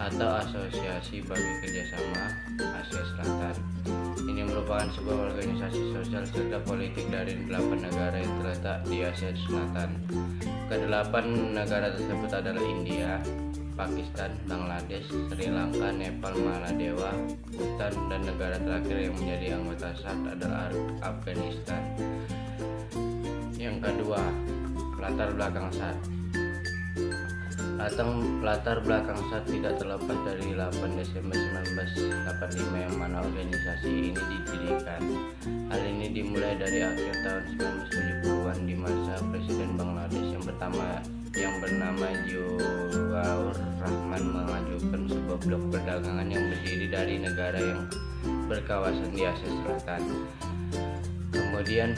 atau Asosiasi bagi Kerjasama Asia Selatan. Ini merupakan sebuah organisasi sosial serta politik dari 8 negara yang terletak di Asia Selatan. Kedelapan negara tersebut adalah India, Pakistan, Bangladesh, Sri Lanka, Nepal, Maladewa, Bhutan, dan negara terakhir yang menjadi anggota SAARC adalah Afghanistan. Yang kedua, latar belakang SAARC. Latar belakang SAARC tidak terlepas dari 8 Desember 1945 yang mana organisasi ini didirikan. Hal ini dimulai dari akhir tahun 1970-an di masa Presiden Bangladesh yang bernama Ziaur Rahman mengajukan sebuah blok perdagangan yang berdiri dari negara yang berkawasan di Asia Selatan. Kemudian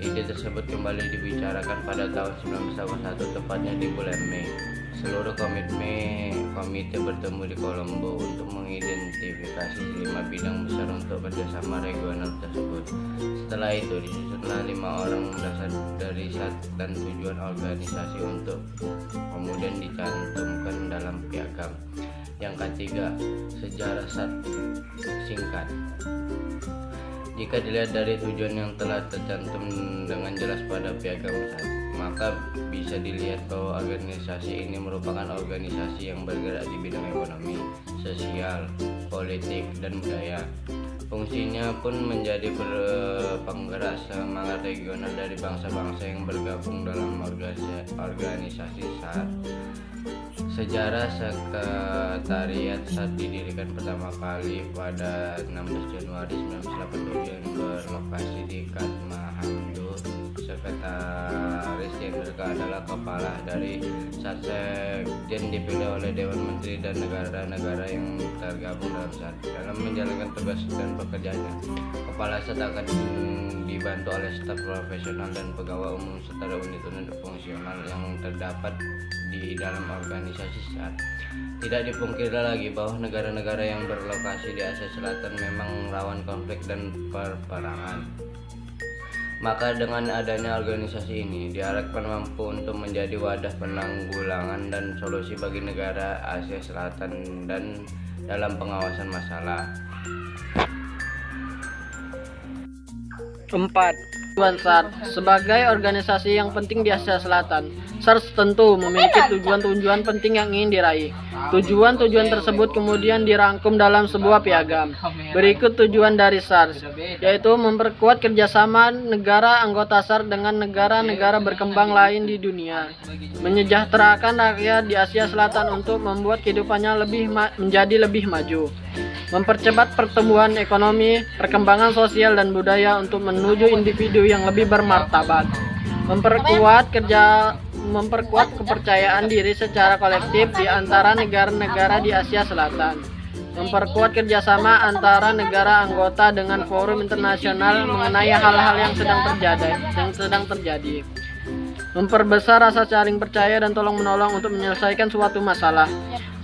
ide tersebut kembali dibicarakan pada tahun 1981, tepatnya di bulan Mei. Seluruh komite bertemu di Kolombo untuk mengidentifikasi 5 bidang besar untuk kerjasama regional tersebut. Setelah itu disusunlah 5 orang dasar dari SAARC dan tujuan organisasi untuk kemudian dicantumkan dalam piagam. Yang ketiga, sejarah SAARC singkat. Jika dilihat dari tujuan yang telah tercantum dengan jelas pada piagam SAARC, maka bisa dilihat bahwa organisasi ini merupakan organisasi yang bergerak di bidang ekonomi, sosial, politik, dan budaya. Fungsinya pun menjadi penggerak semangat regional dari bangsa-bangsa yang bergabung dalam organisasi SAARC. Sejarah sekretariat SAARC didirikan pertama kali pada 16 Januari 1987 yang berlokasi di Kathmandu. Sekretaris Jenderal adalah kepala dari SAARC. Sekjen dipilih oleh Dewan Menteri dan negara-negara yang tergabung dalam SAARC. Dalam menjalankan tugas dan pekerjaannya, kepala SAARC akan dibantu oleh staf profesional dan pegawai umum serta unit-unit fungsional yang terdapat di dalam organisasi SAARC. Tidak dipungkiri lagi bahwa negara-negara yang berlokasi di Asia Selatan memang rawan konflik dan perperangan. Maka dengan adanya organisasi ini diharapkan mampu untuk menjadi wadah penanggulangan dan solusi bagi negara Asia Selatan dan dalam pengawasan masalah. 4. Tujuan SAARC. Sebagai organisasi yang penting di Asia Selatan, SAARC tentu memiliki tujuan-tujuan penting yang ingin diraih. Tujuan-tujuan tersebut kemudian dirangkum dalam sebuah piagam. Berikut tujuan dari SAARC, yaitu memperkuat kerjasama negara anggota SAARC dengan negara-negara berkembang lain di dunia, menyejahterakan rakyat di Asia Selatan untuk membuat kehidupannya menjadi lebih maju, mempercepat pertumbuhan ekonomi, perkembangan sosial dan budaya untuk menuju individu yang lebih bermartabat, memperkuat kepercayaan diri secara kolektif di antara negara-negara di Asia Selatan, memperkuat kerjasama antara negara anggota dengan forum internasional mengenai hal-hal yang sedang terjadi, memperbesar rasa saling percaya dan tolong-menolong untuk menyelesaikan suatu masalah,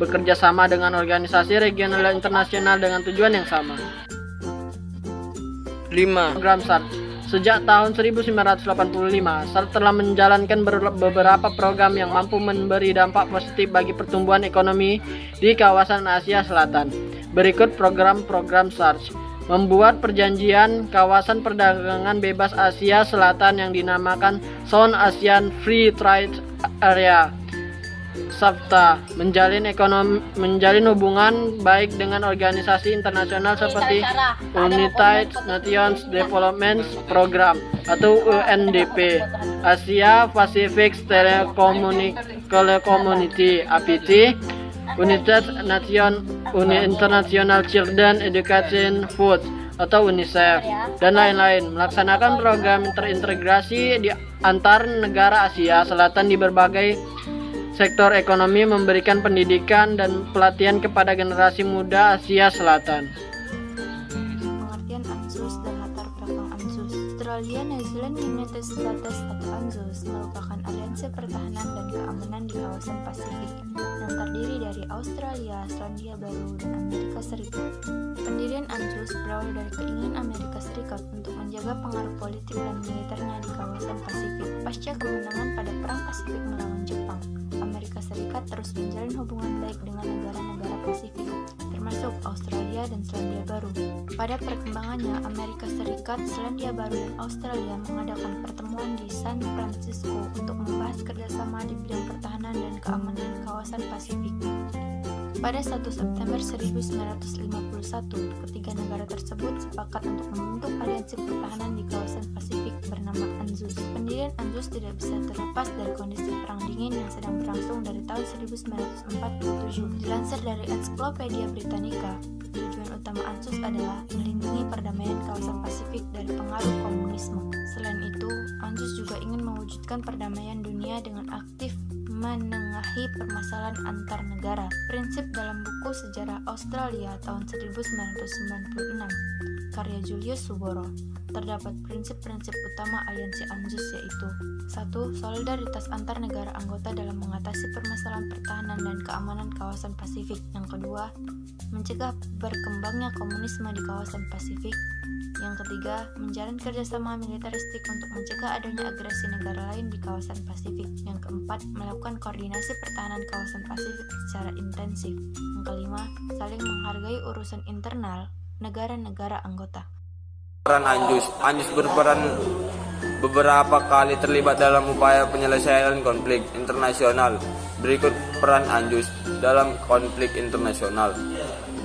bekerja sama dengan organisasi regional dan internasional dengan tujuan yang sama. 5. Program SAARC. Sejak tahun 1985, SAARC telah menjalankan beberapa program yang mampu memberi dampak positif bagi pertumbuhan ekonomi di kawasan Asia Selatan. Berikut program-program SAARC. Membuat perjanjian kawasan perdagangan bebas Asia Selatan yang dinamakan South Asian Free Trade Area (SAFTA), menjalin hubungan baik dengan organisasi internasional seperti United Nations Development Program atau UNDP, Asia Pacific Telecommunity (APT), United Nations International Children Education Fund atau UNICEF, dan lain-lain, melaksanakan program terintegrasi di antar negara Asia Selatan di berbagai sektor ekonomi, memberikan pendidikan dan pelatihan kepada generasi muda Asia Selatan. Pengertian ANZUS dan latar belakang ANZUS. Australia, New Zealand, United States atau ANZUS merupakan aliansi pertahanan dan keamanan di kawasan Pasifik yang terdiri dari Australia, Selandia Baru, dan Amerika Serikat. Pendirian ANZUS berawal dari keinginan Amerika Serikat untuk menjaga pengaruh politik dan militernya di kawasan Pasifik pasca kemenangan pada Perang Pasifik melawan Jepang. Amerika Amerika Serikat terus menjalin hubungan baik dengan negara-negara Pasifik, termasuk Australia dan Selandia Baru. Pada perkembangannya, Amerika Serikat, Selandia Baru, dan Australia mengadakan pertemuan di San Francisco untuk membahas kerjasama di bidang pertahanan dan keamanan kawasan Pasifik. Pada 1 September 1951, ketiga negara tersebut sepakat untuk membentuk aliansi pertahanan di kawasan Pasifik bernama ANZUS. Pendirian ANZUS tidak bisa terlepas dari kondisi Perang Dingin yang sedang berlangsung dari tahun 1947. Dilansir dari Ensiklopedia Britannica, tujuan utama ANZUS adalah melindungi perdamaian kawasan Pasifik dari pengaruh komunisme. Selain itu, ANZUS juga ingin mewujudkan perdamaian dunia dengan aktif menengahi permasalahan antar negara. Prinsip dalam buku Sejarah Australia tahun 1996 karya Julius Suboro, terdapat prinsip-prinsip utama aliansi ANZUS, yaitu 1. Solidaritas antar negara anggota dalam mengatasi permasalahan pertahanan dan keamanan kawasan Pasifik. Yang kedua, mencegah berkembangnya komunisme di kawasan Pasifik. Yang ketiga, menjalin kerjasama militeristik untuk mencegah adanya agresi negara lain di kawasan Pasifik. Yang keempat, melakukan koordinasi pertahanan kawasan Pasifik secara intensif. Yang kelima, saling menghargai urusan internal negara-negara anggota. Peran ANZUS berperan beberapa kali terlibat dalam upaya penyelesaian konflik internasional. Berikut peran ANZUS dalam konflik internasional.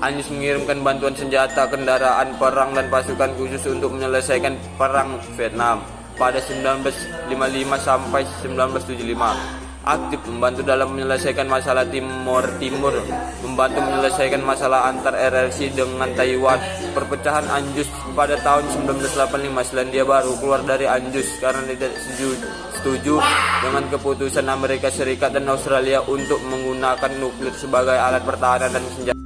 ANZUS mengirimkan bantuan senjata, kendaraan perang, dan pasukan khusus untuk menyelesaikan Perang Vietnam pada 1955 sampai 1975. Aktif membantu dalam menyelesaikan masalah Timur, membantu menyelesaikan masalah antar RRC dengan Taiwan. Perpecahan ANZUS pada tahun 1985, Selandia Baru keluar dari ANZUS karena tidak setuju dengan keputusan Amerika Serikat dan Australia untuk menggunakan nuklir sebagai alat pertahanan dan senjata.